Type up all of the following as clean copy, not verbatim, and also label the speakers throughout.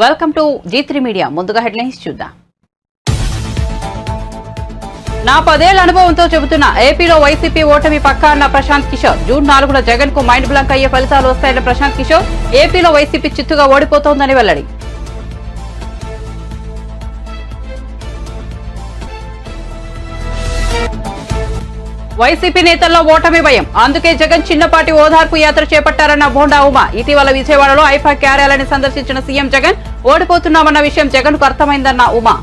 Speaker 1: Welcome to G3 media. ముందుగా headlines చూద్దాం. నా 10 ఏళ్ల అనుభవంతో చెబుతున్న ఏపీలో వైసీపీ ఓటమి పక్కా అన్న ప్రశాంత్ కిషోర్. జూన్ 4న జగన్ కు మైండ్ బ్లాంక్ అయ్యే ఫలితాలు వస్తాయన్న ప్రశాంత్ కిషోర్. ఏపీలో వైసీపీ చిత్తుగా ఓడిపోతోందని వెల్లడి. వైసీపీ నేతల్లో ఓటమి భయం, అందుకే జగన్ చిన్నపాటి ఓదార్పు యాత్ర చేపట్టారన్న బోండా ఉమా. ఇటీవల విజయవాడలో ఐపాక్ కార్యాలయాన్ని సందర్శించిన సీఎం జగన్ ఓడిపోతున్నామన్న విషయం జగన్ కు అర్థమైందన్న ఉమా.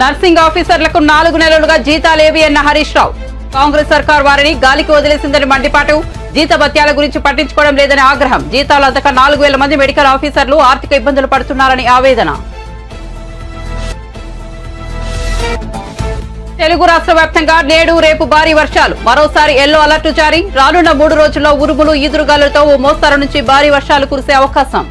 Speaker 1: నర్సింగ్ ఆఫీసర్లకు 4 నెలలుగా జీతాలేవి అన్న హరీష్ రావు. కాంగ్రెస్ సర్కార్ వారిని గాలికి వదిలేసిందని మండిపాటు. జీతభత్యాల గురించి పట్టించుకోవడం లేదని ఆగ్రహం. జీతాలు అందక 4,000 మంది మెడికల్ ఆఫీసర్లు ఆర్థిక ఇబ్బందులు పడుతున్నారని ఆవేదన. తెలుగు రాష్ట్ర వ్యాప్తంగా నేడు రేపు భారీ వర్షాలు. మరోసారి ఎల్లో అలర్ట్ జారీ. రానున్న 3 రోజుల్లో ఉరుములు ఈదురుగాలులతో ఓ మోస్తరు నుంచి భారీ వర్షాలు కురిసే అవకాశం.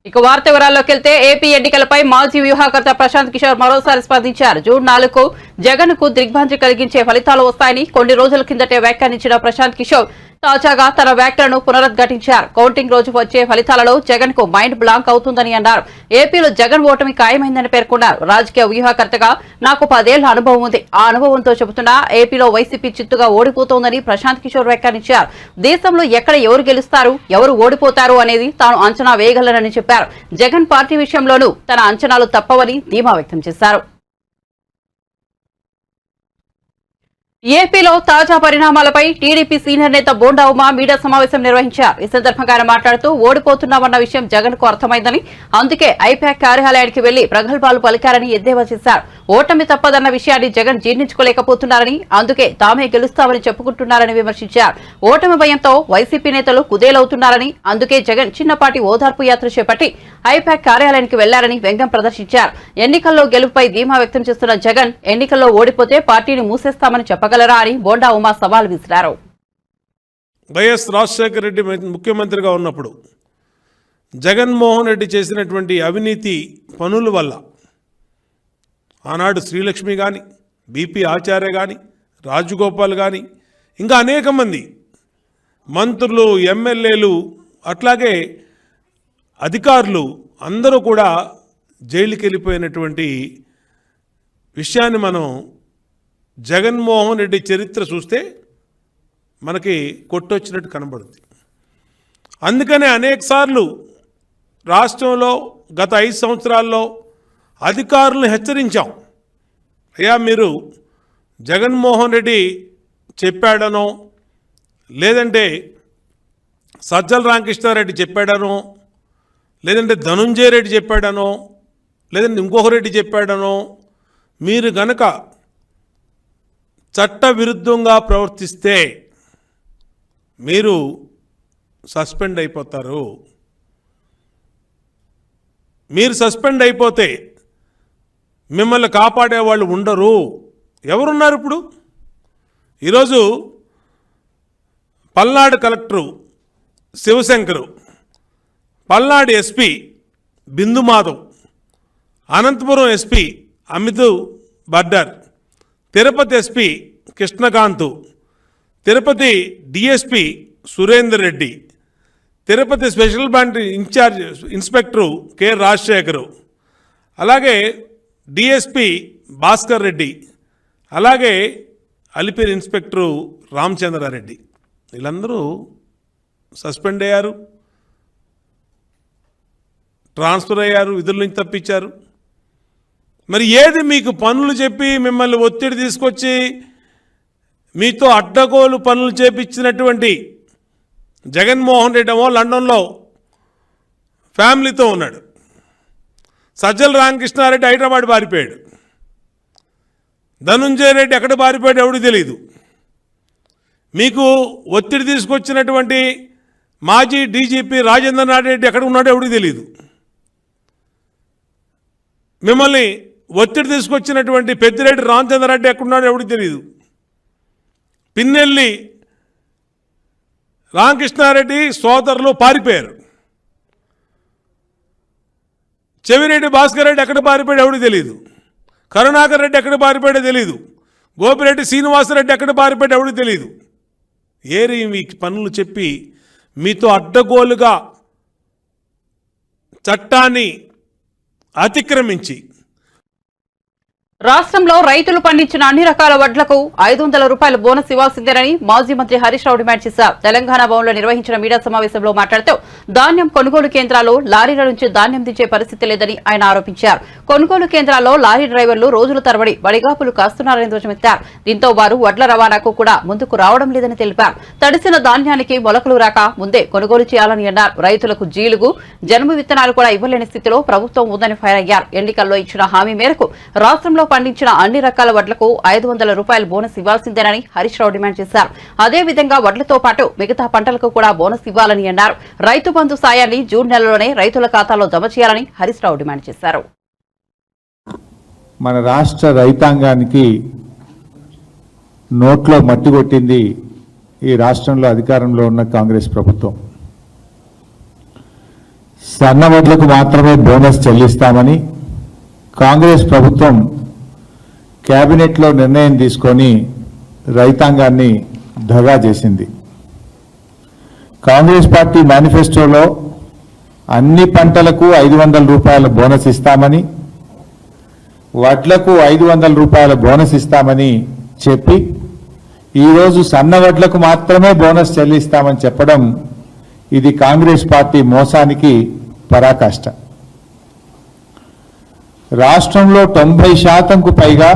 Speaker 1: ఇక వార్త వివరాల్లోకి వెళ్తే ఏపీ ఎన్నికలపై మాజీ వ్యూహకర్త ప్రశాంత్ కిషోర్ మరోసారి స్పందించారు. జూన్ 4కు జగన్ కు దిగ్భ్రాంతి కలిగించే ఫలితాలు వస్తాయని కొన్ని రోజుల కిందటే వ్యాఖ్యానించిన ప్రశాంత్ కిషోర్ తాజాగా తన వ్యాఖ్యలను పునరుద్ఘాటించారు. కౌంటింగ్ రోజు వచ్చే ఫలితాలలో జగన్ కు మైండ్ బ్లాంక్ అవుతుందని అన్నారు. ఏపీలో జగన్ ఓటమి ఖాయమైందని పేర్కొన్నారు. రాజకీయ వ్యూహకర్తగా నాకు 10 ఏళ్ల అనుభవం ఉంది. ఆ అనుభవంతో చెబుతున్నా ఏపీలో వైసీపీ చిత్తుగా ఓడిపోతోందని ప్రశాంత్ కిషోర్ వ్యాఖ్యానించారు. దేశంలో ఎక్కడ ఎవరు గెలుస్తారు, ఎవరు ఓడిపోతారు అనేది తాను అంచనా వేయగలనని చెప్పారు. జగన్ పార్టీ విషయంలోనూ తన అంచనాలు తప్పవని ధీమా వ్యక్తం చేశారు. ఏపీలో తాజా పరిణామాలపై టీడీపీ సీనియర్ నేత బోండా ఉమా మీడియా సమావేశం నిర్వహించారు. ఈ సందర్భంగా ఆయన మాట్లాడుతూ ఓడిపోతున్నామన్న విషయం జగన్ కు అర్థమైందని, అందుకే ఐపాక్ కార్యాలయానికి వెళ్లి ప్రగల్భాలు పలికారని ఎద్దేవా చేశారు. ఓటమి తప్పదన్న విషయాన్ని జగన్ జీర్ణించుకోలేకపోతున్నారని, అందుకే తామే గెలుస్తామని చెప్పుకుంటున్నారని విమర్శించారు. ఓటమి భయంతో వైసీపీ నేతలు కుదేలవుతున్నారని, అందుకే జగన్ చిన్నపాటి ఓదార్పు యాత్ర చేపట్టి ఐపాక్ కార్యాలయానికి వెళ్లారని వ్యంగ్యం ప్రదర్శించారు. ఎన్నికల్లో గెలుపుపై ధీమా వ్యక్తం చేస్తున్న జగన్ ఎన్నికల్లో ఓడిపోతే పార్టీని మూసేస్తామని చెప్పగలరా అని బోండా ఉమా సవాల్ విసిరారు.
Speaker 2: వైఎస్ రాజశేఖర రెడ్డి ముఖ్యమంత్రిగా ఉన్నప్పుడు జగన్మోహన్ రెడ్డి చేసినటువంటి అవినీతి పనుల వల్ల ఆనాడు శ్రీలక్ష్మి కానీ, బీపీ ఆచార్య కానీ, రాజగోపాల్ కానీ, ఇంకా అనేక మంది మంత్రులు, ఎమ్మెల్యేలు, అట్లాగే అధికారులు అందరూ కూడా జైలుకి వెళ్ళిపోయినటువంటి విషయాన్ని మనం జగన్మోహన్ రెడ్డి చరిత్ర చూస్తే మనకి కొట్టొచ్చినట్టు కనబడుతుంది. అందుకనే అనేకసార్లు రాష్ట్రంలో గత 5 సంవత్సరాల్లో అధికారులను హెచ్చరించాం. అయ్యా, మీరు జగన్మోహన్ రెడ్డి చెప్పాడనో, లేదంటే సజ్జల రామకృష్ణారెడ్డి చెప్పాడనో, లేదంటే ధనుంజయ రెడ్డి చెప్పాడనో, లేదంటే ఇంకొక రెడ్డి చెప్పాడనో మీరు గనక చట్ట విరుద్ధంగా ప్రవర్తిస్తే మీరు సస్పెండ్ అయిపోతారు. మీరు సస్పెండ్ అయిపోతే మిమ్మల్ని కాపాడేవాళ్ళు ఉండరు. ఎవరున్నారు ఇప్పుడు? ఈరోజు Palnadu collector Shivashankar, Palnadu SP Bindu Madhav, Anantapuram SP Amit Bardar, Tirupati SP Krishnakanth, Tirupati DSP Surender Reddy, Tirupati special branch incharge inspector K Rajasekhar, అలాగే డిఎస్పీ భాస్కర్ రెడ్డి, అలాగే అలిపిరి ఇన్స్పెక్టరు రామచంద్రారెడ్డి, వీళ్ళందరూ సస్పెండ్ అయ్యారు, ట్రాన్స్ఫర్ అయ్యారు, విధుల నుంచి తప్పించారు. మరి ఏది మీకు పనులు చెప్పి మిమ్మల్ని ఒత్తిడి తీసుకొచ్చి మీతో అడ్డగోలు పనులు చేపించినటువంటి జగన్మోహన్ రెడ్డి ఏమో లండన్లో ఫ్యామిలీతో ఉన్నాడు. సజ్జల రామకృష్ణారెడ్డి హైదరాబాద్ పారిపోయాడు. ధనుంజయ రెడ్డి ఎక్కడ పారిపోయాడు ఎవరికి తెలియదు. మీకు ఒత్తిడి తీసుకొచ్చినటువంటి మాజీ డీజీపీ రాజేంద్రనాథ్ రెడ్డి ఎక్కడ ఉన్నాడో ఎవరికి తెలియదు. మిమ్మల్ని ఒత్తిడి తీసుకొచ్చినటువంటి పెద్దిరెడ్డి రామచంద్రారెడ్డి ఎక్కడున్నాడో ఎవరికి తెలియదు. పిన్నెల్లి రామకృష్ణారెడ్డి సోదరులు పారిపోయారు. చెవిరెడ్డి భాస్కర్ రెడ్డి ఎక్కడ పారిపోయాడు ఎవరికి తెలియదు. కరుణాకర్ రెడ్డి ఎక్కడ పారిపోయాడో తెలియదు. గోపిరెడ్డి శ్రీనివాసరెడ్డి ఎక్కడ పారిపోయాడు ఎవరికి తెలియదు. ఏరి మీ పనులు చెప్పి మీతో అడ్డగోలుగా చట్టాన్ని అతిక్రమించి
Speaker 1: రాష్ట్రంలో రైతులు పండించిన అన్ని రకాల వడ్లకు 500 రూపాయల బోనస్ ఇవ్వాల్సిందేనని మాజీ మంత్రి హరీష్ రావు డిమాండ్ చేశారు. తెలంగాణ భవన్లో నిర్వహించిన మీడియా సమావేశంలో మాట్లాడుతూ ధాన్యం కొనుగోలు కేంద్రాల్లో లారీల నుంచి ధాన్యం దించే పరిస్థితి లేదని ఆయన ఆరోపించారు. కొనుగోలు కేంద్రాల్లో లారీ డ్రైవర్లు రోజుల తరబడి బడిగాపులు కాస్తున్నారని ధ్వజమెత్తారు. దీంతో వారు వడ్ల రవాణాకు కూడా ముందుకు రావడం లేదని తెలిపారు. తడిసిన ధాన్యానికి మొలకలు రాక ముందే కొనుగోలు చేయాలని అన్నారు. రైతులకు జీలుగు, జనుము విత్తనాలు కూడా ఇవ్వలేని స్థితిలో ప్రభుత్వం ఉందని ఫైర్ అయ్యారు. ఎన్నికల్లో ఇచ్చిన హామీ మేరకు రాష్ట్రంలో పండించిన అన్ని రకాల వడ్లకు 500 రూపాయల బోనస్ ఇవ్వాల్సిందేనని హరీష్ రావు డిమాండ్ చేశారు. అదేవిధంగా వడ్లతో పాటు మిగతా పంటలకు కూడా బోనస్ ఇవ్వాలని అన్నారు. రైతు బంధు సాయాన్ని జూన్ నెలలోనే రైతుల ఖాతాలో జమ చేయాలని హరీష్ రావు డిమాండ్ చేశారు.
Speaker 3: మన రాష్ట్ర రైతాంగానికి నోట్లో మట్టి కొట్టింది ఈ రాష్ట్రంలో అధికారంలో ఉన్న కాంగ్రెస్ ప్రభుత్వం. సన్న వడ్లకు మాత్రమే బోనస్ చెల్లిస్తామని కాంగ్రెస్ ప్రభుత్వం కేబినెట్లో నిర్ణయం తీసుకొని రైతాంగాన్ని దగా చేసింది. కాంగ్రెస్ పార్టీ మేనిఫెస్టోలో అన్ని పంటలకు 500 రూపాయల బోనస్ ఇస్తామని, వడ్లకు 500 రూపాయల బోనస్ ఇస్తామని చెప్పి ఈరోజు సన్న వడ్లకు మాత్రమే బోనస్ చెల్లిస్తామని చెప్పడం ఇది కాంగ్రెస్ పార్టీ మోసానికి పరాకాష్ట. రాష్ట్రంలో 90% పైగా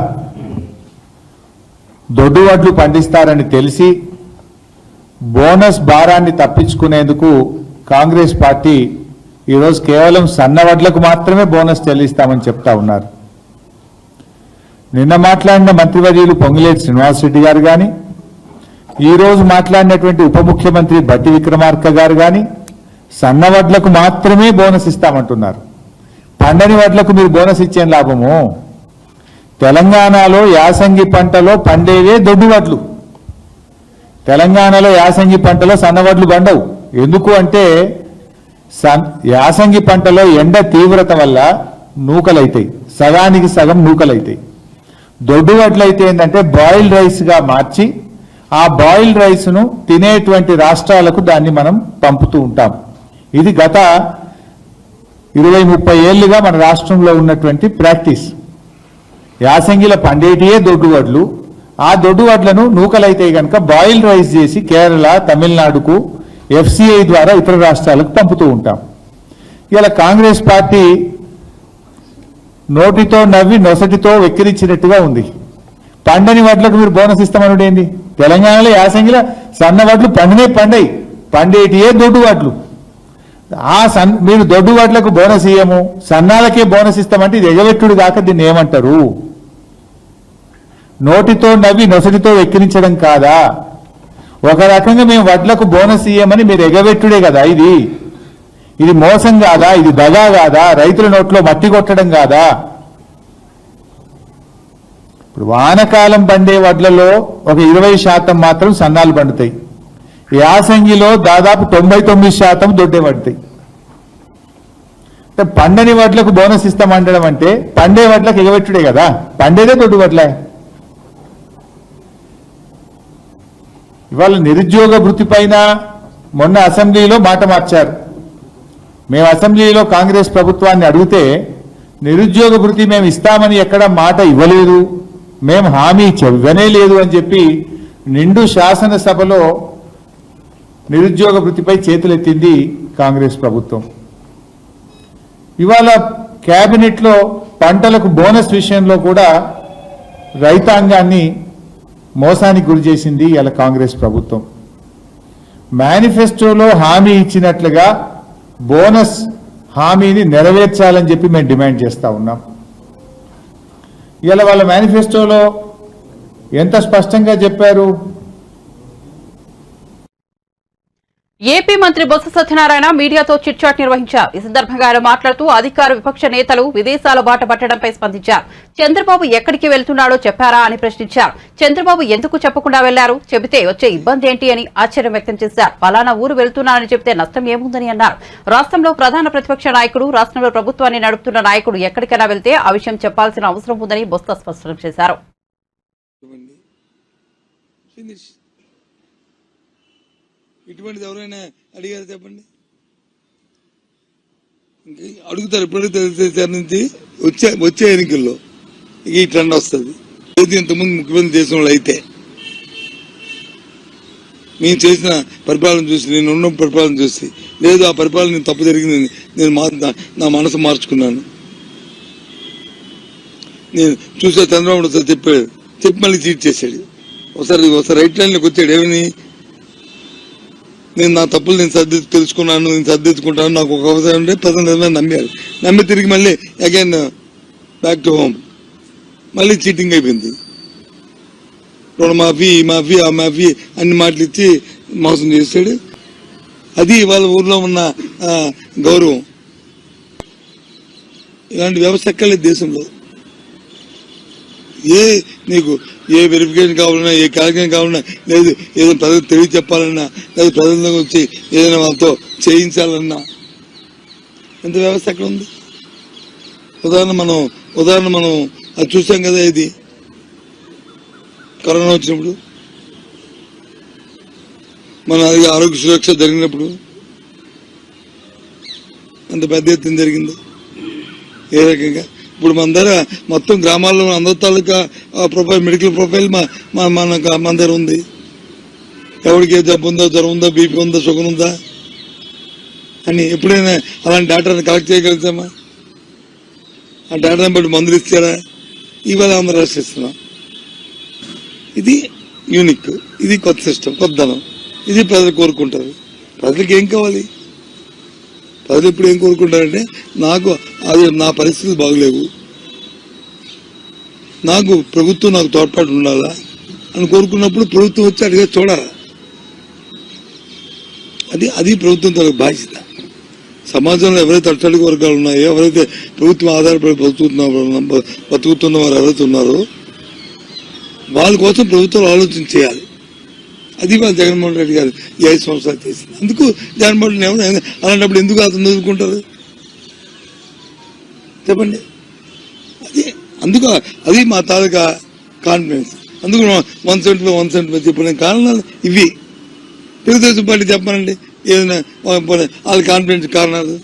Speaker 3: దొడ్డు వడ్లు పండిస్తారని తెలిసి బోనస్ భారాన్ని తప్పించుకునేందుకు కాంగ్రెస్ పార్టీ ఈరోజు కేవలం సన్న వడ్లకు మాత్రమే బోనస్ చెల్లిస్తామని చెప్తా ఉన్నారు. నిన్న మాట్లాడిన మంత్రివర్యులు పొంగులేటి శ్రీనివాసరెడ్డి గారు కానీ, ఈరోజు మాట్లాడినటువంటి ఉప ముఖ్యమంత్రి బట్టి విక్రమార్క గారు కానీ సన్న వడ్లకు మాత్రమే బోనస్ ఇస్తామంటున్నారు. పండని వడ్లకు మీరు బోనస్ ఇచ్చే లాభము? తెలంగాణలో యాసంగి పంటలో పండేవే దొడ్డు వడ్లు. తెలంగాణలో యాసంగి పంటలో సన్నవడ్లు పండవు. ఎందుకు అంటే యాసంగి పంటలో ఎండ తీవ్రత వల్ల నూకలైతాయి, సగానికి సగం నూకలైతాయి. దొడ్డు వడ్లు అయితే ఏంటంటే బాయిల్డ్ రైస్గా మార్చి ఆ బాయిల్డ్ రైస్ను తినేటువంటి రాష్ట్రాలకు దాన్ని మనం పంపుతూ ఉంటాం. ఇది గత 20-30 ఏళ్లుగా మన రాష్ట్రంలో ఉన్నటువంటి ప్రాక్టీస్. యాసంగిలో పండేటియే దొడ్డు వడ్లు. ఆ దొడ్డు వడ్లను నూకలైతే కనుక బాయిల్ రైస్ చేసి కేరళ, తమిళనాడుకు FCI ద్వారా ఇతర రాష్ట్రాలకు పంపుతూ ఉంటాం. ఇలా కాంగ్రెస్ పార్టీ నోటితో నవ్వి నొసటితో వెక్కిరించినట్టుగా ఉంది. పండని వడ్లకు మీరు బోనస్ ఇస్తామనుడు ఏంది? తెలంగాణలో యాసంగిలో సన్న వడ్లు పండయి, పండేటియే దొడ్డు వడ్లు. మీరు దొడ్డు వడ్లకు బోనస్ ఇయ్యము, సన్నాలకే బోనస్ ఇస్తామంటే ఇది ఎగవెట్టుడు కాక దీన్ని ఏమంటారు? నోటితో నవ్వి నొసటితో వెక్కిరించడం కాదా? ఒక రకంగా మేము వడ్లకు బోనస్ ఇయ్యమని మీరు ఎగవెట్టుడే కదా. ఇది మోసం కాదా? ఇది దగా కాదా? రైతుల నోట్లో మట్టి కొట్టడం కాదా? ఇప్పుడు వానకాలం పండే వడ్లలో ఒక 20% మాత్రం సన్నాలు పండుతాయి. యాసంగిలో దాదాపు 99% దొడ్డే పడతాయి. పండని వడ్లకు బోనస్ ఇస్తామంటడం అంటే పండే వడ్లకు ఎగబెట్టుడే కదా. పండేదే దొడ్డు వడ్లే. ఇవాళ నిరుద్యోగ భృతి పైన మొన్న అసెంబ్లీలో మాట మార్చారు. మేము అసెంబ్లీలో కాంగ్రెస్ ప్రభుత్వాన్ని అడిగితే నిరుద్యోగ భృతి మేము ఇస్తామని ఎక్కడ మాట ఇవ్వలేదు, మేము హామీ ఇవ్వనే లేదు అని చెప్పి నిండు శాసనసభలో నిరుద్యోగ భృతిపై చేతులెత్తింది కాంగ్రెస్ ప్రభుత్వం. ఇవాళ కేబినెట్లో పంటలకు బోనస్ విషయంలో కూడా రైతాంగాన్ని మోసానికి గురి చేసింది ఇలా కాంగ్రెస్ ప్రభుత్వం. మేనిఫెస్టోలో హామీ ఇచ్చినట్లుగా బోనస్ హామీని నెరవేర్చాలని చెప్పి మేము డిమాండ్ చేస్తా ఉన్నాం. ఇలా వాళ్ళ మేనిఫెస్టోలో ఎంత స్పష్టంగా చెప్పారు?
Speaker 1: ఏపీ మంత్రి బొత్స సత్యనారాయణ మీడియాతో చిట్చాట్ నిర్వహించారు. ఈ సందర్భంగా ఆయన మాట్లాడుతూ అధికార విపక్ష నేతలు విదేశాల బాట పట్టడంపై స్పందించారు. చంద్రబాబు ఎక్కడికి వెళ్తున్నాడో చెప్పారా అని ప్రశ్నించారు. చంద్రబాబు ఎందుకు చెప్పకుండా వెళ్లారు, చెబితే వచ్చే ఇబ్బంది ఏంటి అని ఆశ్చర్యం వ్యక్తం చేశారు. పలానా ఊరు వెళ్తున్నానని చెబితే నష్టం ఏముందని అన్నారు. రాష్ట్రంలో ప్రధాన ప్రతిపక్ష నాయకుడు, రాష్ట్రంలో ప్రభుత్వాన్ని నడుపుతున్న నాయకుడు ఎక్కడికైనా వెళ్తే ఆ విషయం చెప్పాల్సిన అవసరం ఉందని బొత్స స్పష్టం చేశారు.
Speaker 4: ఇటువంటిది ఎవరైనా అడిగారు చెప్పండి, ఇంకా అడుగుతారు. ఎప్పుడు అడుగుతారు నుంచి వచ్చే ఎన్నికల్లో ఈ ట్రెండ్ వస్తుంది. ఏది ఇంతకుముందు ముఖ్యమంత్రి దేశంలో అయితే నేను చేసిన పరిపాలన చూసి, నేను ఉన్న పరిపాలన చూసి, లేదు ఆ పరిపాలన నేను తప్పు జరిగింది, నేను నా మనసు మార్చుకున్నాను. నేను చూసా చంద్రబాబు ఒకసారి చెప్పి మళ్ళీ చీట్ చేశాడు. ఒకసారి రైట్ లైన్లోకి వచ్చాడు. ఏమని, నేను నా తప్పులు నేను తెలుసుకున్నాను, నేను సర్దిద్దుకుంటాను, నాకు ఒక అవసరం ఉంటే ప్రజలు నమ్మారు. నమ్మి తిరిగి మళ్ళీ అగైన్ బ్యాక్ టు హోమ్, మళ్ళీ చీటింగ్ అయిపోయింది. మాఫీ ఆ మాఫీ అన్ని మాటలు ఇచ్చి మోసం చేశాడు. అది వాళ్ళ ఊర్లో ఉన్న గౌరవం. ఇలాంటి వ్యవస్థ ఎక్కలేదు దేశంలో. నీకు ఏ వెరిఫికేషన్ కావాలన్నా, ఏ కార్యక్రమం కావాలన్నా, లేదు ఏదైనా ప్రజలకు తెలియ చెప్పాలన్నా, లేదు ప్రజల వచ్చి ఏదైనా వాళ్ళతో చేయించాలన్నా, ఎంత వ్యవస్థ ఎక్కడ ఉంది? ఉదాహరణ మనం అది చూసాం కదా. ఇది కరోనా వచ్చినప్పుడు, మన ఆరోగ్య సురక్ష జరిగినప్పుడు అంత పెద్ద ఎత్తున జరిగింది. ఏ రకంగా ఇప్పుడు మన దగ్గర మొత్తం గ్రామాల్లో అందరి తాలూకా ప్రొఫైల్, మెడికల్ ప్రొఫైల్ మన దగ్గర ఉంది. ఎవరికి ఏ జబ్బు ఉందో, జ్వరం ఉందా, బీపీ ఉందా, షుగర్ ఉందా అని ఎప్పుడైనా అలాంటి డేటాను కలెక్ట్ చేయగలుగుతామా? ఆ డేటాను బట్టి మందులు ఇచ్చారా? ఇవాళ అందరూ రాసిస్తున్నాం. ఇది యూనిక్, ఇది కొత్త సిస్టమ్, కొత్తదనం. ఇది ప్రజలు కోరుకుంటారు. ప్రజలకు ఏం కావాలి? ప్రజలు ఇప్పుడు ఏం కోరుకుంటారంటే, నాకు అది నా పరిస్థితులు బాగలేవు, నాకు ప్రభుత్వం నాకు తోడ్పాటు ఉండాలా అని కోరుకున్నప్పుడు ప్రభుత్వం వచ్చి అడిగే చూడాలి. అది ప్రభుత్వం తన బాధ్యత. సమాజంలో ఎవరైతే అట్టడుగు వర్గాలు ఉన్నాయో, ఎవరైతే ప్రభుత్వం ఆధారపడి బతుకుతున్న వారు ఎవరైతే ఉన్నారో వాళ్ళ కోసం ప్రభుత్వం ఆలోచన చేయాలి. అది వాళ్ళు జగన్మోహన్ రెడ్డి గారు 5 సంవత్సరాలు చేసింది. అందుకు జగన్మోహన్ రెడ్డి అలాంటప్పుడు ఎందుకు అతను చదువుకుంటారు చెప్పండి? అది మా తాలూకా కాన్ఫిడెన్స్. అందుకు 175 చెప్పిన కారణాలు ఇవి. తెలుగుదేశం పార్టీ చెప్పానండి ఏదైనా వాళ్ళ కాన్ఫిడెన్స్ కారణాలు.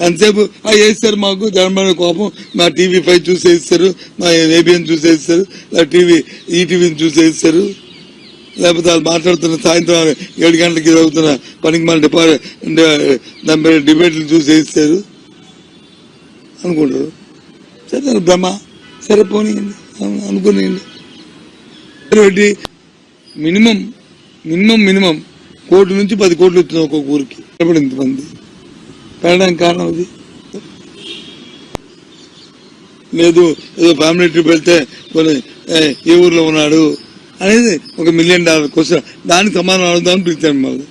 Speaker 4: ఎంతసేపు వేస్తారు మాకు జగన్మోహన్ కోపం, మా TV5 చూసేస్తారు, మా ABN చూసేస్తారు, ఈటీవీని చూసేస్తారు, లేకపోతే వాళ్ళు మాట్లాడుతున్న సాయంత్రం 7 గంటలకి జరుగుతున్న పనికి మన డిబేట్లు చూసేస్తారు అనుకుంటారు. సరే బ్రహ్మ, సరే పోనీయండి అనుకునేయండి. మినిమం 1 కోటి నుంచి 10 కోట్లు వచ్చింది ఒక్కొక్క ఊరికి. ఇంతమంది పెరగడానికి కారణం అది. లేదు ఏదో ఫ్యామిలీ ట్రిప్ వెళ్తే కొన్ని ఏ ఊర్లో ఉన్నాడు అనేది $1 మిలియన్ క్వశ్చన్. దానికి సమాధానం అడుగుదామని పిలిచాను మళ్ళీ.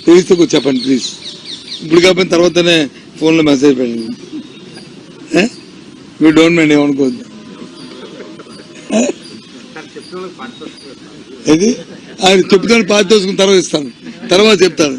Speaker 4: తెలిస్తే చెప్పండి ప్లీజ్. ఇప్పుడు కాకపోయిన తర్వాతనే ఫోన్లో మెసేజ్ పెట్టండి. మీరు డోంట్ మైండ్ ఏమనుకోవద్దు. అది ఆయన చెప్తాను, పాతి చేసుకుని తర్వాత ఇస్తాను, తర్వాత చెప్తాను.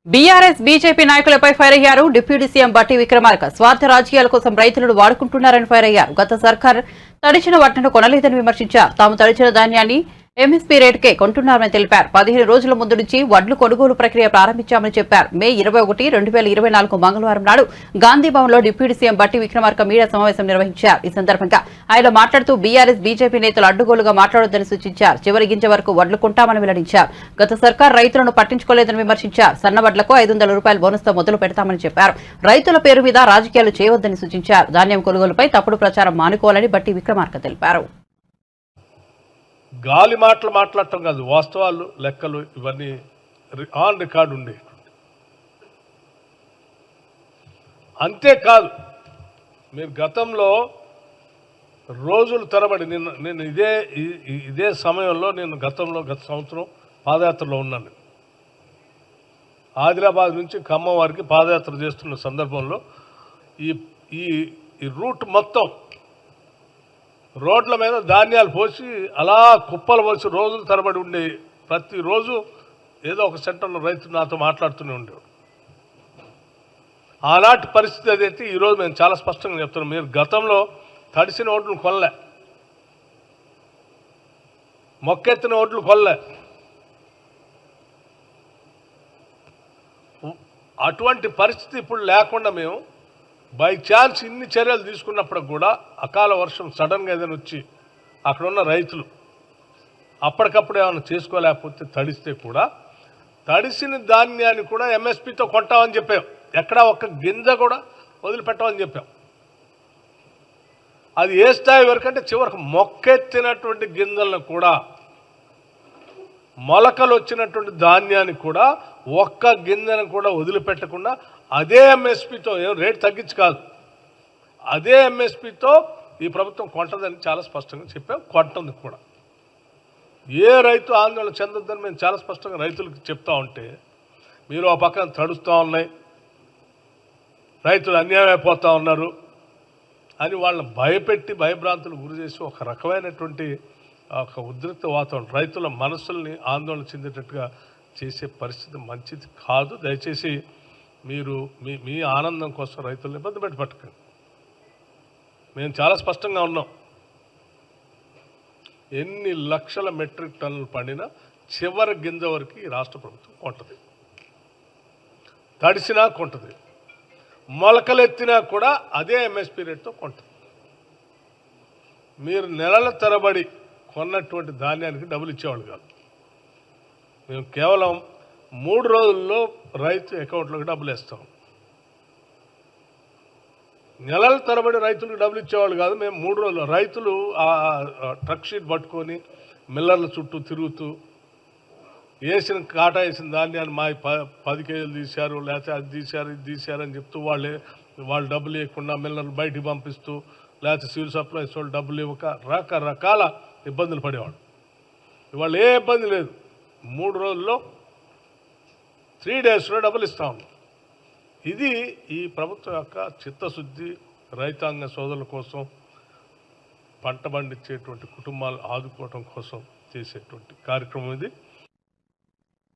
Speaker 1: బీఆర్ఎస్ బీజేపీ నాయకులపై ఫైర్ అయ్యారు డిప్యూటీ సీఎం బట్టి విక్రమార్క. స్వార్థ రాజకీయాల కోసం రైతులను వాడుకుంటున్నారని ఫైర్ అయ్యారు. గత సర్కార్ తడిచిన వడ్లను కొనలేదని విమర్శించారు. తాము తడిచిన ధాన్యాన్ని MSP రేటుకే కొంటున్నారని తెలిపారు. 15 రోజుల ముందు నుంచి వడ్లు కొనుగోలు ప్రక్రియ ప్రారంభించామని చెప్పారు. మే 21, 2024 మంగళవారం నాడు గాంధీ భవన్ లో డిప్యూటీ సీఎం బట్టి విక్రమార్క మీడియా సమావేశం నిర్వహించారు. ఈ సందర్భంగా ఆయన మాట్లాడుతూ బీఆర్ఎస్ బీజేపీ నేతలు అడ్డుగోలుగా మాట్లాడొద్దని సూచించారు. చివరి గింజ వరకు వడ్లు కొంటామని వెల్లడించారు. గత సర్కార్ రైతులను పట్టించుకోలేదని విమర్శించారు. సన్న వడ్లకు ₹500 బోనస్తో మొదలు పెడతామని చెప్పారు. రైతుల పేరు మీద రాజకీయాలు చేయవద్దని సూచించారు. ధాన్యం కొనుగోలుపై తప్పుడు ప్రచారం మానుకోవాలని బట్టి విక్రమార్క తెలిపారు.
Speaker 5: గాలి మాటలు మాట్లాడటం కాదు, వాస్తవాలు, లెక్కలు ఇవన్నీ ఆన్ రికార్డు ఉండే. అంతేకాదు, మీరు గతంలో రోజులు తరబడి నేను ఇదే సమయంలో గత సంవత్సరం పాదయాత్రలో ఉన్నాను. ఆదిలాబాద్ నుంచి ఖమ్మం వారికి పాదయాత్ర చేస్తున్న సందర్భంలో ఈ రూట్ మొత్తం రోడ్ల మీద ధాన్యాలు పోసి అలా కుప్పలు పోసి రోజులు తరబడి ఉండే, ప్రతిరోజు ఏదో ఒక సెంటర్లో రైతు నాతో మాట్లాడుతూనే ఉండేవాడు. ఆనాటి పరిస్థితి అదైతే ఈరోజు మేము చాలా స్పష్టంగా చెప్తున్నాం. మీరు గతంలో తడిసిన ఓట్లు కొనలే, మొక్కెత్తిన ఓట్లు కొనలే. అటువంటి పరిస్థితి ఇప్పుడు లేకుండా మేము బై ఛాన్స్ ఇన్ని చర్యలు తీసుకున్నప్పుడు కూడా అకాల వర్షం సడన్గా ఏదైనా వచ్చి అక్కడ ఉన్న రైతులు అప్పటికప్పుడు ఏమైనా చేసుకోలేకపోతే తడిస్తే కూడా తడిసిన ధాన్యాన్ని కూడా ఎంఎస్పితో కొంటామని చెప్పాం. ఎక్కడా ఒక్క గింజ కూడా వదిలిపెట్టామని చెప్పాం. అది ఏ స్థాయి వరకు అంటే చివరికి మొక్కెత్తినటువంటి గింజలను కూడా, మొలకలు వచ్చినటువంటి ధాన్యాన్ని కూడా ఒక్క గింజను కూడా వదిలిపెట్టకుండా అదే ఎంఎస్పితో, ఏం రేటు తగ్గించి కాదు, అదే ఎంఎస్పితో ఈ ప్రభుత్వం కొంటదని చాలా స్పష్టంగా చెప్పాం. కొంటుంది కూడా. ఏ రైతు ఆందోళన చెందొద్దని మేము చాలా స్పష్టంగా రైతులకు చెప్తా ఉంటే, మీరు ఆ పక్కన తడుస్తూ ఉన్నాయి, రైతులు అన్యాయం అయిపోతూ ఉన్నారు అని వాళ్ళని భయపెట్టి భయభ్రాంతులు గురి చేసి ఒక రకమైనటువంటి ఒక ఉద్రిక్త వాతావరణం, రైతుల మనసుల్ని ఆందోళన చెందేటట్టుగా చేసే పరిస్థితి మంచిది కాదు. దయచేసి మీరు మీ ఆనందం కోసం రైతులను ఇబ్బంది పెట్టకండి. మేము చాలా స్పష్టంగా ఉన్నాం. ఎన్ని లక్షల మెట్రిక్ టన్నులు పండినా చివరి గింజ వరకు ఈ రాష్ట్ర ప్రభుత్వం కొంటది, తడిసినా కొంటది, మొలకలెత్తినా కూడా అదే ఎంఎస్పీ రేట్తో కొంటది. మీరు నెలల తరబడి కొన్నటువంటి ధాన్యానికి డబ్బులు ఇచ్చేవాళ్ళు కాదు. మేము కేవలం 3 రోజుల్లో రైతు అకౌంట్లోకి డబ్బులు వేస్తాం. నెలల తరబడి రైతులకు డబ్బులు ఇచ్చేవాళ్ళు కాదు. మేము 3 రోజులు రైతులు ఆ ట్రక్ షీట్ పట్టుకొని మిల్లర్ల చుట్టూ తిరుగుతూ వేసిన కాటా వేసిన ధాన్యాన్ని మా 10 కేజీలు తీశారు, లేకపోతే అది తీశారు ఇది తీశారు అని చెప్తూ వాళ్ళు డబ్బులు ఇవ్వకుండా మిల్లర్లు బయటికి పంపిస్తూ, లేకపోతే సివిల్ సప్లైస్ వాళ్ళు డబ్బులు ఇవ్వక రకరకాల ఇబ్బందులు పడేవాళ్ళు. ఇవాళ ఏ ఇబ్బంది లేదు. 3 రోజుల్లో 3 డేస్లో డబ్బులు ఇస్తాం. ఇది ఈ ప్రభుత్వం యొక్క చిత్తశుద్ధి, రైతాంగ సోదరుల కోసం, పంట పండించేటువంటి కుటుంబాలు ఆదుకోవడం కోసం చేసేటువంటి కార్యక్రమం ఇది.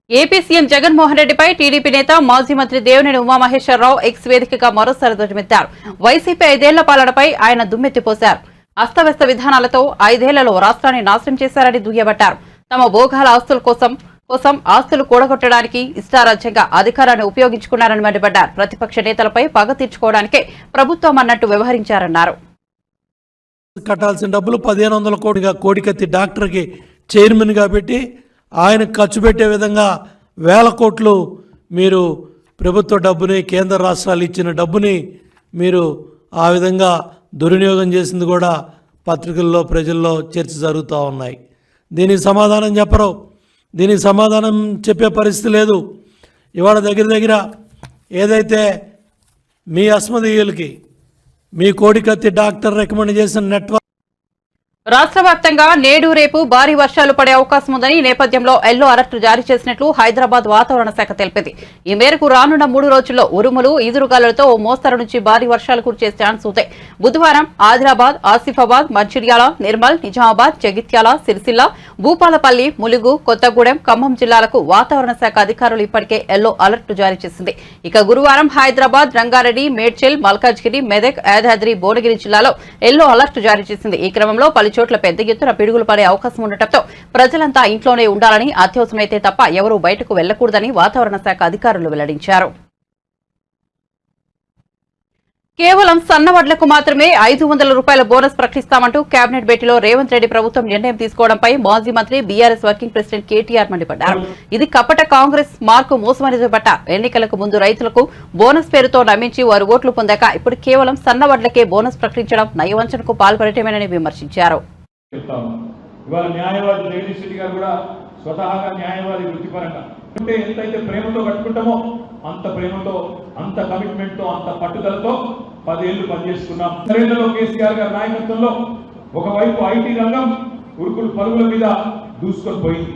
Speaker 1: ఏపీ సీఎం జగన్మోహన్ రెడ్డిపై టీడీపీ నేత మాజీ మంత్రి దేవినేని ఉమామహేశ్వరరావు ఎక్స్ వేదికగా మరోసారి ధ్వజమెత్తారు. వైసీపీ 5 ఏళ్ల పాలనపై ఆయన దుమ్మెత్తిపోశారు. అస్తవ్యస్త విధానాలతో 5 ఏళ్లలో రాష్ట్రాన్ని నాశనం చేశారని దుయ్యబట్టారు. తమ భోగాల ఆస్తుల కోసం ఆస్తులు కూడగొట్టడానికి ఇష్టారాజ్యంగా అధికారాన్ని ఉపయోగించుకున్నారని మండిపడ్డారు. ప్రతిపక్ష నేతలపై పగ తీర్చుకోవడానికే ప్రభుత్వం అన్నట్టు వ్యవహరించారన్నారు.
Speaker 6: కట్టాల్సిన డబ్బులు 1500 కోటిగా కోడికత్తి డాక్టర్కి చైర్మన్గా పెట్టి ఆయన ఖర్చు పెట్టే విధంగా 1000 కోట్లు మీరు ప్రభుత్వ డబ్బుని, కేంద్ర రాష్ట్రాలు ఇచ్చిన డబ్బుని మీరు ఆ విధంగా దుర్వినియోగం చేసింది కూడా పత్రికల్లో ప్రజల్లో చర్చ జరుగుతూ ఉన్నాయి. దీనికి సమాధానం చెప్పరు. దీనికి సమాధానం చెప్పే పరిస్థితి లేదు. ఇవాళ దగ్గర ఏదైతే మీ అస్మదీయులకి మీ కోడికత్తి డాక్టర్ రికమెండ్ చేసిన నెట్వర్క్
Speaker 1: రాష్ట్ర వ్యాప్తంగా నేడు రేపు భారీ వర్షాలు పడే అవకాశం ఉందని ఈ నేపథ్యంలో ఎల్లో అలర్ట్ జారీ చేసినట్లు హైదరాబాద్ వాతావరణ శాఖ తెలిపింది. ఈ మేరకు రానున్న 3 రోజుల్లో ఉరుములు, ఈదురుగాలులతో ఓ మోస్తరు నుంచి భారీ వర్షాలు కురిసే ఛాన్స్ ఉంది. బుధవారం ఆదిలాబాద్, ఆసిఫాబాద్, మంచిర్యాల, నిర్మల్, నిజామాబాద్, జగిత్యాల, సిరిసిల్ల, భూపాలపల్లి, ములుగు, కొత్తగూడెం, ఖమ్మం జిల్లాలకు వాతావరణ శాఖ అధికారులు ఇప్పటికే ఎల్లో అలర్ట్ జారీ చేసింది. ఇక గురువారం హైదరాబాద్, రంగారెడ్డి, మేడ్చల్, మల్కాజ్గిరి, మెదక్, యాదాద్రి, భువనగిరి జిల్లాలో ఎల్లో అలర్ట్ జారీ చేసింది. ఈ క్రమంలో చోట్ల పెద్ద ఎత్తున పిడుగులు పడే అవకాశం ఉండటంతో ప్రజలంతా ఇంట్లోనే ఉండాలని, అత్యవసరమైతే తప్ప ఎవరూ బయటకు వెళ్లకూడదని వాతావరణ శాఖ అధికారులు వెల్లడించారు. కేవలం సన్నవడ్లకు మాత్రమే 500 రూపాయల బోనస్ ప్రకటిస్తామంటూ కేబినెట్ భేటీలో రేవంత్ రెడ్డి ప్రభుత్వం నిర్ణయం తీసుకోవడంపై మాజీ మంత్రి బీఆర్ఎస్ వర్కింగ్ ప్రెసిడెంట్ కేటీఆర్ మండిపడ్డారు. ఇది కపట కాంగ్రెస్ మార్కు మోసమని చెప్పారు. ఎన్నికలకు ముందు రైతులకు బోనస్ పేరుతో నమ్మించి వారు ఓట్లు పొందాక ఇప్పుడు కేవలం సన్నవడ్లకే బోనస్ ప్రకటించడం నయవంచనకు పాల్పడటమేనని విమర్శించారు.
Speaker 7: స్వతహాగా న్యాయవాది వృత్తిపరంగా అంటే ఎంతైతే ప్రేమతో కట్టుకుంటామో అంత ప్రేమతో, అంత కమిట్మెంట్తో, అంత పట్టుదలతో 10 ఏళ్లు పనిచేసుకున్నాం. నరేంద్ర కేసీఆర్ గారి నాయకత్వంలో ఒకవైపు ఐటీ రంగం ఉరుకులు పరుగుల మీద దూసుకొని పోయింది.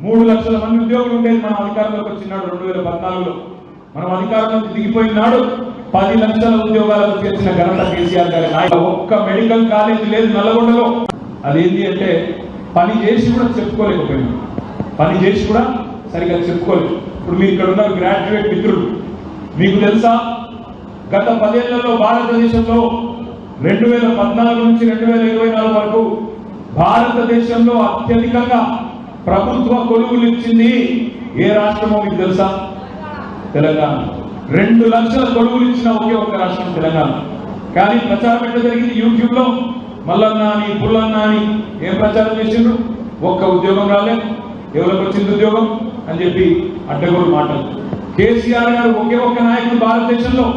Speaker 7: 3 లక్షల మంది ఉద్యోగులు ఉండేది మనం అధికారంలోకి వచ్చినాడు 2014లో. మనం అధికారంలోకి దిగిపోయిన నాడు 10 లక్షల ఉద్యోగాలకు చేసిన ఘనత కేసీఆర్ గారి నాయకుడు. ఒక్క మెడికల్ కాలేజ్ లేదు నల్లగొండలో. అదేంటి అంటే పని చేసి కూడా చెప్పుకోలేకపోయింది, పని చేసి కూడా సరిగ్గా చెప్పుకోలేదు. ఇప్పుడు మీరు ఇక్కడ ఉన్నారు గ్రాడ్యుయేట్ మిత్రులు, మీకు తెలుసా గత 10 ఏళ్లలో భారతదేశంలో 2014 నుంచి 2024 వరకు భారతదేశంలో అత్యధికంగా ప్రభుత్వ కొలువులు ఇచ్చింది ఏ రాష్ట్రమో మీకు తెలుసా? తెలంగాణ. 2 లక్షల కొలువులు ఇచ్చిన ఒకే ఒక్క రాష్ట్రం తెలంగాణ. కానీ ప్రచారం ఎట్లా జరిగింది? యూట్యూబ్ లో మల్లన్న అని పుల్లన్న అని ఏం ప్రచారం చేసిండ్రు? ఒక్క ఉద్యోగం రాలేదు, ఎవరికి వచ్చింది ఉద్యోగం అని చెప్పి అడ్డగోలు మాటలు. కేసీఆర్ గారు ఒకే ఒక్క నాయకుడు భారతదేశంలో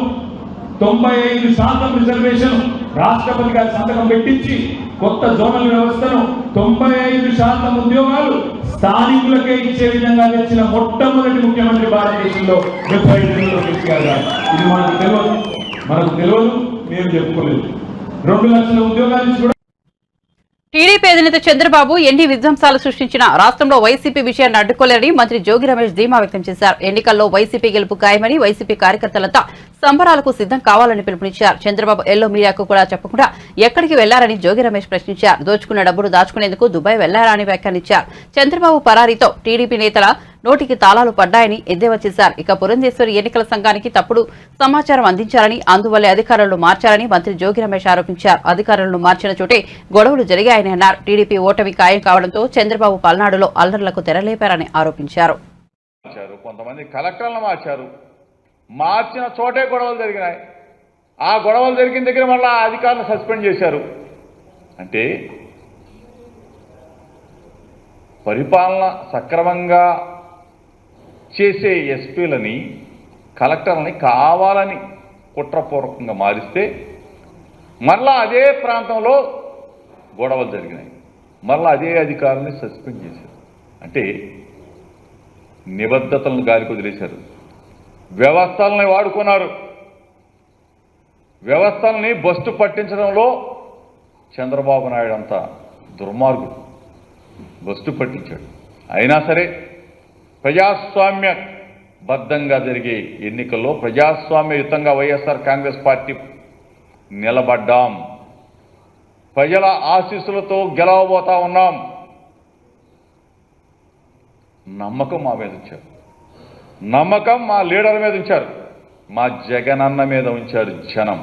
Speaker 7: 95% రిజర్వేషన్ రాష్ట్రపతి గారి సంతకం పెట్టించి కొత్త జోనల్ వ్యవస్థను 95% ఉద్యోగాలు స్థానికులకే ఇచ్చే విధంగా తెచ్చిన మొట్టమొదటి ముఖ్యమంత్రి భారతదేశంలో 75 కేసీఆర్ గారు. ఇది మనకు తెలియదు, మేము చెప్పుకోలేదు. 2 లక్షల ఉద్యోగాలు ఇచ్చి కూడా
Speaker 1: టీడీపీ అధినేత చంద్రబాబు ఎన్ని విధ్వంసాలు సృష్టించినా రాష్ట్రంలో వైసీపీ విజయాన్ని అడ్డుకోలేరని మంత్రి జోగి రమేష్ ధీమా వ్యక్తం చేశారు. ఎన్నికల్లో వైసీపీ గెలుపు ఖాయమని వైసీపీ కార్యకర్తలంతా సంబరాలకు సిద్దం కావాలని పిలుపునిచ్చారు. చంద్రబాబు ఎల్లో మీడియాకు కూడా చెప్పకుండా ఎక్కడికి వెళ్లారని జోగి రమేష్ ప్రశ్నించారు. దోచుకున్న డబ్బును దాచుకునేందుకు దుబాయ్ వెళ్లారా అని వ్యాఖ్యానించారు. చంద్రబాబు పరారీతో టీడీపీ నేతల నోటికి తాళాలు పడ్డాయని ఎద్దేవా చేశారు. ఇక పురంధేశ్వరి ఎన్నికల సంఘానికి తప్పుడు సమాచారం అందించారని, అందువల్లే అధికారులను మార్చారని మంత్రి జోగి రమేష్ ఆరోపించారు. అధికారులను మార్చిన చోటే గొడవలు జరిగాయని అన్నారు. టీడీపీ ఓటమి ఖాయం కావడంతో చంద్రబాబు పల్నాడులో అల్లర్లకు తెరలేపారని ఆరోపించారు.
Speaker 8: కొంతమంది కలెక్టర్లను మార్చారు, మార్చిన చోటే గొడవలు జరిగినాయి. ఆ గొడవలు జరిగిన దగ్గర మళ్ళీ అధికారులను సస్పెండ్ చేశారు. అంటే పరిపాలన సక్రమంగా చేసే ఎస్పీలని కలెక్టర్లని కావాలని కుట్రపూర్వకంగా మారిస్తే మరలా అదే ప్రాంతంలో గొడవలు జరిగినాయి, మరలా అదే అధికారులని సస్పెండ్ చేశారు. అంటే నిబద్ధతలను గాలికి వదిలేశారు, వ్యవస్థలని వాడుకున్నారు. వ్యవస్థల్ని బస్టు పట్టించడంలో చంద్రబాబు నాయుడు అంతా దుర్మార్గుడు, బస్టు పట్టించాడు. అయినా సరే ప్రజాస్వామ్య బద్ధంగా జరిగే ఎన్నికల్లో ప్రజాస్వామ్యయుతంగా వైఎస్ఆర్ కాంగ్రెస్ పార్టీ నిలబడ్డాం. ప్రజల ఆశీస్సులతో గెలవబోతా ఉన్నాం. నమ్మకం మా మీద ఉంచారు, నమ్మకం మా లీడర్ మీద ఉంచారు, మా జగనన్న మీద ఉంచారు జనం.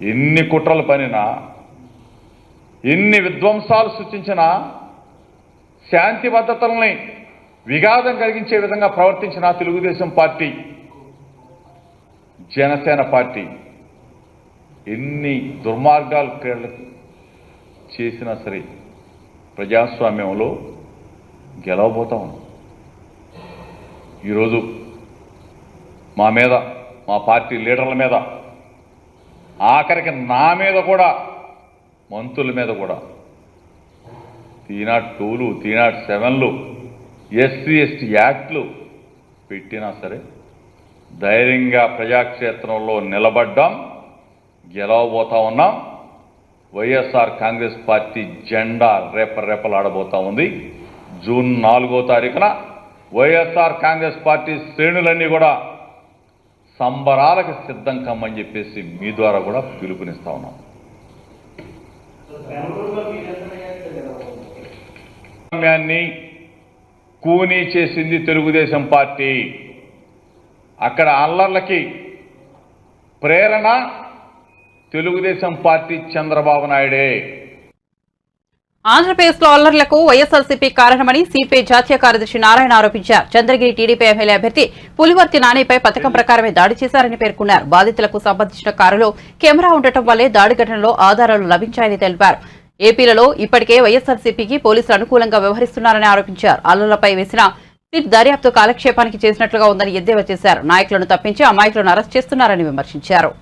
Speaker 8: ఎన్ని కుట్రలు పనినా, ఎన్ని విధ్వంసాలు సృష్టించినా, శాంతి భద్రతల్ని విఘాతం కలిగించే విధంగా ప్రవర్తించిన తెలుగుదేశం పార్టీ, జనసేన పార్టీ ఎన్ని దుర్మార్గాలు చేసినా సరే ప్రజాస్వామ్యంలో గెలవబోతా ఉన్నాం. ఈరోజు మా మీద, మా పార్టీ లీడర్ల మీద, ఆఖరికి నా మీద కూడా, మంత్రుల మీద కూడా తీనాట్ 2లు, తీనాట్ 7లు, ఎస్సీ ఎస్టీ యాక్ట్లు పెట్టినా సరే ధైర్యంగా ప్రజాక్షేత్రంలో నిలబడ్డాం, గెలవబోతా ఉన్నాం. వైఎస్ఆర్ కాంగ్రెస్ పార్టీ జెండా రేపరేపలాడబోతా ఉంది. జూన్ 4వ తారీఖున వైఎస్ఆర్ కాంగ్రెస్ పార్టీ శ్రేణులన్నీ కూడా సంబరాలకు సిద్ధం కమ్మని చెప్పేసి మీ ద్వారా కూడా పిలుపునిస్తా ఉన్నాం. ప్రజాస్వామ్యాన్ని కూనీ చేసింది తెలుగుదేశం పార్టీ. అక్కడ అల్లర్లకి ప్రేరణ తెలుగుదేశం పార్టీ, చంద్రబాబు నాయుడే.
Speaker 1: ఆంధ్రప్రదేశ్ లో అల్లర్లకు వైఎస్ఆర్సీపీ కారణమని సిపిఐ జాతీయ కార్యదర్శి నారాయణ ఆరోపించారు. చంద్రగిరి టీడీపీ ఎమ్మెల్యే అభ్యర్థి పులివర్తి నానిపై పథకం ప్రకారమే దాడి చేశారని పేర్కొన్నారు. బాధితులకు సంబంధించిన కారులో కెమెరా ఉండటం వల్లే దాడి ఘటనలో ఆధారాలు లభించాయని తెలిపారు. ఏపీలలో ఇప్పటికే వైఎస్ఆర్సీపీకి పోలీసులు అనుకూలంగా వ్యవహరిస్తున్నారని ఆరోపించారు. అల్లర్లపై వేసిన సిట్ దర్యాప్తు కాలక్షేపానికి చేసినట్లుగా ఉందని ఎద్దేవా చేశారు. నాయకులను తప్పించి అమాయకులను అరెస్ట్ చేస్తున్నారని విమర్శించారు.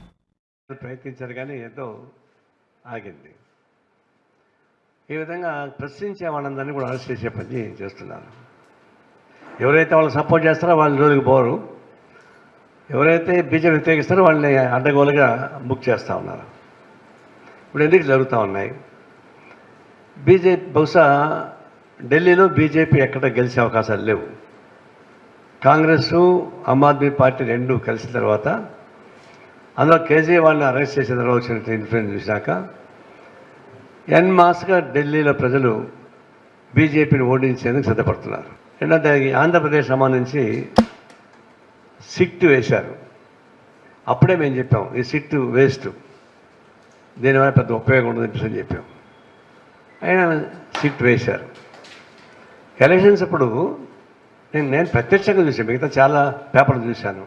Speaker 9: ప్రయత్నించారు కానీ ఏదో ఆగింది. ఈ విధంగా ప్రశ్నించే వాళ్ళందరినీ కూడా అరెస్ట్ చేసే పని చేస్తున్నారు. ఎవరైతే వాళ్ళని సపోర్ట్ చేస్తారో వాళ్ళ రోజుకి పోరు, ఎవరైతే బీజేపీ వ్యతిరేకిస్తారో వాళ్ళని అడ్డగోలుగా బుక్ చేస్తూ ఉన్నారు. ఇప్పుడు ఎన్నికలు జరుగుతూ ఉన్నాయి. బీజేపీ బహుశా ఢిల్లీలో బీజేపీ ఎక్కడ గెలిచే అవకాశాలు లేవు. కాంగ్రెస్, ఆమ్ ఆద్మీ పార్టీ రెండు కలిసిన తర్వాత, అందులో కేజ్రీవాల్ని అరెస్ట్ చేసిన తర్వాత వచ్చిన ఇన్ఫ్లుయెన్స్ చూశాక ఎన్ మాస్గా ఢిల్లీలో ప్రజలు బీజేపీని ఓడించేందుకు సిద్ధపడుతున్నారు. రెండోది ఆంధ్రప్రదేశ్ సంబంధించి సిట్ వేశారు. అప్పుడే మేము చెప్పాం ఈ సిట్ వేస్ట్, దీనివల్ల పెద్ద ఉపయోగం ఉండదని చెప్పాం. అయినా సిట్ వేశారు. ఎలక్షన్స్ అప్పుడు నేను ప్రత్యక్షంగా చూశాను, మిగతా చాలా పేపర్లు చూశాను.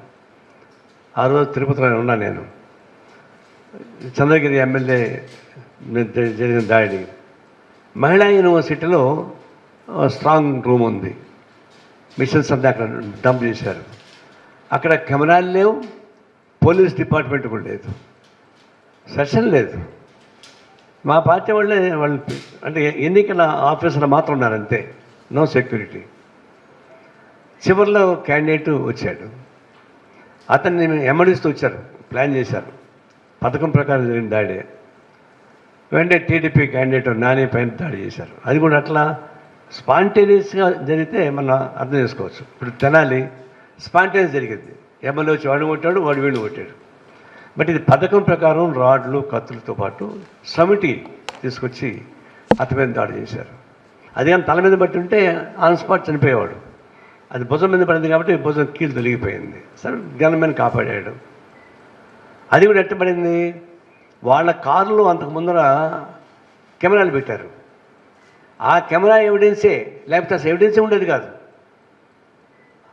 Speaker 9: ఆ రోజు తిరుపతిలో ఉన్నా నేను. చంద్రగిరి ఎమ్మెల్యే జరిగిన దాడి, మహిళా యూనివర్సిటీలో స్ట్రాంగ్ రూమ్ ఉంది, మిషన్స్ అంతా అక్కడ డంప్ చేశారు. అక్కడ కెమెరాలు లేవు, పోలీస్ డిపార్ట్మెంట్ కూడా లేదు, సెషన్ లేదు. మా పార్టీ వాళ్ళు అంటే ఎన్నికల ఆఫీసర్లు మాత్రం ఉన్నారంతే, నో సెక్యూరిటీ. చివరిలో క్యాండిడేట్ వచ్చాడు, అతన్ని ఎమ్మడిస్తూ వచ్చారు, ప్లాన్ చేశారు, పథకం ప్రకారం జరిగిన దాడి. వెంటనే టీడీపీ క్యాండిడేట్ నాని పైన దాడి చేశారు. అది కూడా అట్లా స్పాంటేనియస్గా జరిగితే మనం అర్థం చేసుకోవచ్చు. ఇప్పుడు తెనాలి స్పాంటేనియస్ జరిగింది, ఎమ్మెల్యే వచ్చి వాడు కొట్టాడు, వాడు వీళ్ళు కొట్టాడు. బట్ ఇది పథకం ప్రకారం రాడ్లు, కత్తులతో పాటు సమిటి తీసుకొచ్చి అతని మీద దాడి చేశారు. అది కానీ తల మీద బట్టి ఉంటే ఆన్ స్పాట్ చనిపోయేవాడు. అది భుజం మీద పడింది కాబట్టి భుజం కీలు తొలగిపోయింది. సరే గన్మెన్ కాపాడాడు. అది కూడా ఎట్టబడింది, వాళ్ళ కారులో అంతకు ముందర కెమెరాలు పెట్టారు. ఆ కెమెరా ఎవిడెన్సే, లేకపోతే అసలు ఎవిడెన్సే ఉండేది కాదు.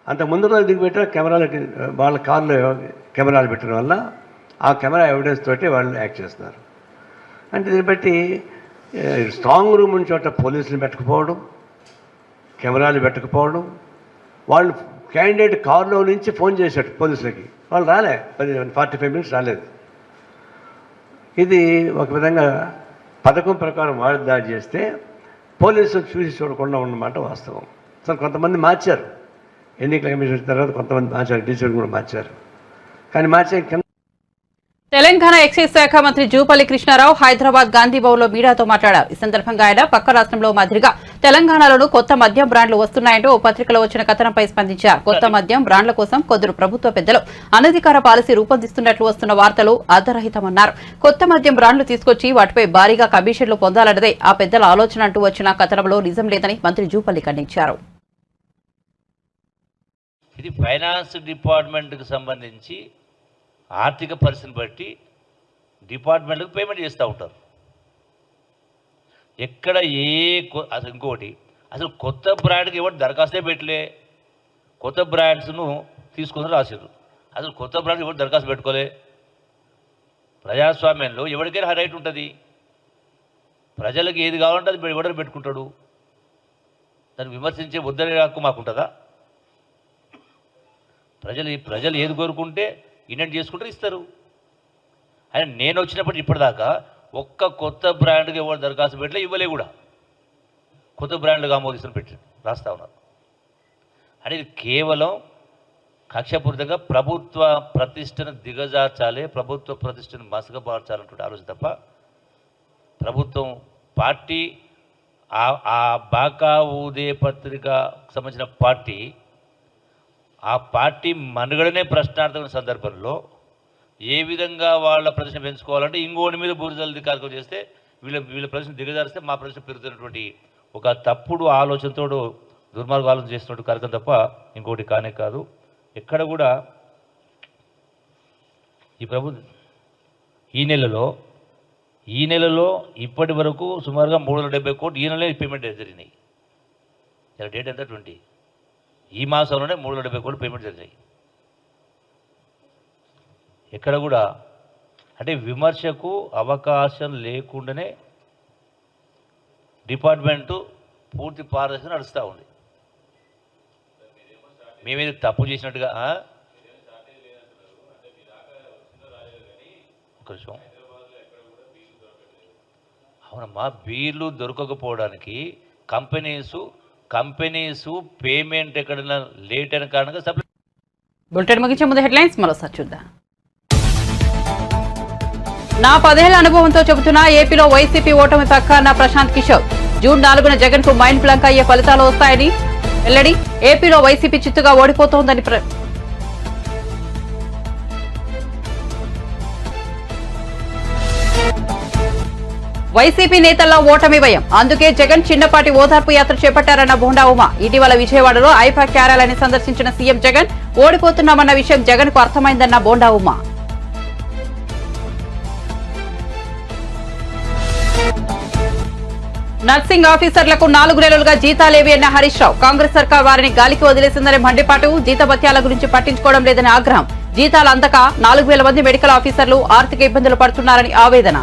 Speaker 9: అంత ముందర దిగి పెట్టారు కెమెరాలు, వాళ్ళ కార్లో కెమెరాలు పెట్టడం వల్ల ఆ కెమెరా ఎవిడెన్స్ తోటి వాళ్ళు యాక్ట్ చేస్తున్నారు. అంటే దీన్ని బట్టి స్ట్రాంగ్ రూమ్ ఉన్న చోట పోలీసులు పెట్టకపోవడం, కెమెరాలు పెట్టకపోవడం, వాళ్ళు క్యాండిడేట్ కారులో నుంచి ఫోన్ చేశాడు పోలీసులకి, వాళ్ళు రాలే, 45 minutes రాలేదు. ఇది ఒక విధంగా పథకం ప్రకారం వాళ్ళు దాడి చేస్తే పోలీసులు చూసి చూడకుండా ఉన్నమాట వాస్తవం. అసలు కొంతమంది మార్చారు, ఎన్నికల కమిషన్ తర్వాత కొంతమంది మార్చారు, డీసీలు కూడా మార్చారు. కానీ మార్చే
Speaker 1: తెలంగాణ ఎక్సైజ్ శాఖ మంత్రి జూపల్లి కృష్ణారావు హైదరాబాద్ గాంధీ భవన్లో మీడియాతో మాట్లాడారు. ఈ సందర్భంగా ఆయన పక్క రాష్ట్రంలో మాదిరిగా తెలంగాణలోనూ కొత్త మద్యం బ్రాండ్లు వస్తున్నాయంటూ ఓ పత్రికలో వచ్చిన కథనంపై స్పందించారు. కొత్త మద్యం బ్రాండ్ల కోసం కొందరు ప్రభుత్వ పెద్దలు అనధికార పాలసీ రూపొందిస్తున్నట్లు వస్తున్న వార్తలు ఆధారహితమన్నారు. కొత్త మద్యం బ్రాండ్లు తీసుకొచ్చి వాటిపై భారీగా కమిషన్లు పొందాలన్నదే ఆ పెద్దల ఆలోచన అంటూ వచ్చిన కథనంలో నిజం లేదని మంత్రి జూపల్లి ఖండించారు.
Speaker 10: ఇది ఫైనాన్స్ డిపార్ట్మెంట్కి సంబంధించి ఆర్థిక పరిస్థితిని బట్టి డిపార్ట్మెంట్లకు పేమెంట్ చేస్తూ ఉంటారు. ఎక్కడ అసలు ఇంకోటి, అసలు కొత్త బ్రాండ్కి ఎవరు దరఖాస్తే పెట్టలే, కొత్త బ్రాండ్స్ను తీసుకొని రాశారు. అసలు కొత్త బ్రాండ్కి ఎవరు దరఖాస్తు పెట్టుకోలే. ప్రజాస్వామ్యంలో ఎవరికైనా రైట్ ఉంటుంది, ప్రజలకు ఏది కావాలంటే అది ఎవరు పెట్టుకుంటాడు. దాన్ని విమర్శించే వద్దనే హక్కు మాకుంటుందా? ప్రజలు ఏది కోరుకుంటే ఇన్వెంట్ చేసుకుంటారు, ఇస్తారు. ఆయన నేను వచ్చినప్పటి ఇప్పటిదాకా ఒక్క కొత్త బ్రాండ్కి ఎవరు దరఖాస్తు పెట్టలే, ఇవ్వలే కూడా. కొత్త బ్రాండ్లుగా ఆమోదిస్తుని పెట్టి రాస్తా ఉన్నారు. అంటే ఇది కేవలం కక్షపూరితంగా ప్రభుత్వ ప్రతిష్టను దిగజార్చాలి, ప్రభుత్వ ప్రతిష్టను మసకబార్చాలంటే ఆలోచన తప్ప ప్రభుత్వం పార్టీ ఆ బాకా ఊదే పత్రికకు సంబంధించిన పార్టీ, ఆ పార్టీ మనుగడనే ప్రశ్నార్థమైన సందర్భంలో ఏ విధంగా వాళ్ళ ప్రదర్శన పెంచుకోవాలంటే ఇంకోటి మీద బూరిజల్ది కార్యక్రమం చేస్తే వీళ్ళ ప్రదర్శన దిగజారిస్తే మా ప్రదర్శన పెరుగుతున్నటువంటి ఒక తప్పుడు ఆలోచనతో దుర్మార్గ ఆలోచన చేస్తున్నట్టు కార్యక్రమం తప్ప ఇంకోటి కానే కాదు. ఎక్కడ కూడా ఈ నెలలో ఇప్పటి వరకు సుమారుగా 370 కోట్లు ఈ నెలే పేమెంట్ జరిగినాయి. ఇలా డేట్ ఎంత 20, ఈ మాసంలోనే 370 కోట్లు పేమెంట్ జరిగాయి. ఎక్కడ కూడా అంటే విమర్శకు అవకాశం లేకుండానే డిపార్ట్మెంటు పూర్తి పారదర్శన నడుస్తూ ఉంది. మేమేది తప్పు చేసినట్టుగా ఒక నిమిషం. అవునమ్మా, బీర్లు దొరకకపోవడానికి కంపెనీసు పేమెంట్ ఎక్కడైనా లేట్ అయిన కారణంగా సప్లై.
Speaker 1: బులెటిన్ ముగించే ముందు హెడ్లైన్స్ మరోసారి చూద్దాం. నా 10 ఏళ్ల అనుభవంతో చెబుతున్నా ఏపీలో వైసీపీ ఓటమి పక్క అన్న ప్రశాంత్ కిషోర్. జూన్ 4న జగన్ కు మైండ్ బ్లాంక్ అయ్యే ఫలితాలు వస్తాయని వెల్లడి. ఏపీలో వైసీపీ చిత్తుగా ఓడిపోతోందని వైసీపీ నేతల్లో ఓటమి భయం, అందుకే జగన్ చిన్నపాటి ఓదార్పు యాత్ర చేపట్టారన్న బోండా ఉమ. ఇటీవల విజయవాడలో ఐపాక్ కార్యాలయాన్ని సందర్శించిన సీఎం జగన్ ఓడిపోతున్నామన్న విషయం జగన్ కు అర్థమైందన్న బోండా ఉమ. నర్సింగ్ ఆఫీసర్లకు 4 నెలలుగా జీతాలేవి అన్న హరీష్ రావు. కాంగ్రెస్ సర్కార్ వారిని గాలికి వదిలేసిందని మండిపాటు. జీతభత్యాల గురించి పట్టించుకోవడం లేదని ఆగ్రహం. జీతాలు అందక 4,000 మంది మెడికల్ ఆఫీసర్లు ఆర్థిక ఇబ్బందులు పడుతున్నారని ఆవేదన.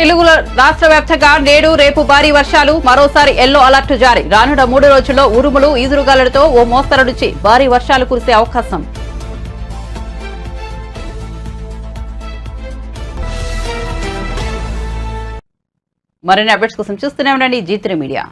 Speaker 1: తెలుగులో రాష్ట్ర వ్యాప్తంగా నేడు రేపు భారీ వర్షాలు, మరోసారి ఎల్లో అలర్ట్ జారీ. రానున్న 3 రోజుల్లో ఉరుములు ఈదురుగాలులతో ఓ మోస్తరు నుంచి భారీ వర్షాలు కురిసే అవకాశం. మరిన్ని అప్డేట్స్ కోసం చూస్తూనే ఉండండి G3 మీడియా.